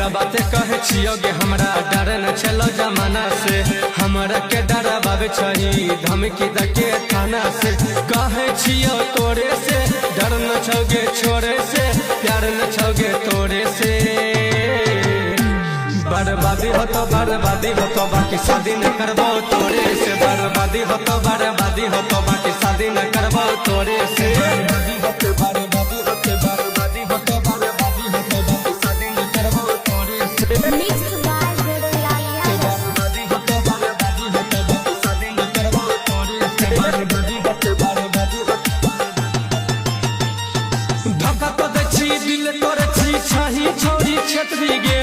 का बातें कहे छियो गे हमरा डर न चलो जमाना से हमरा के डरा बाबे छही धमकी दके थाना से कहे छियो तोरे से डर न छोगे छोरे से प्यार न छोगे तोरे से बर्बादी हो तो बाकी शादी न करबो तोरे से बर्बादी हो तो बाकी शादी न करबो तोरे से धक्का तो छी दिल तोरे छी छही छोरी छतरी गे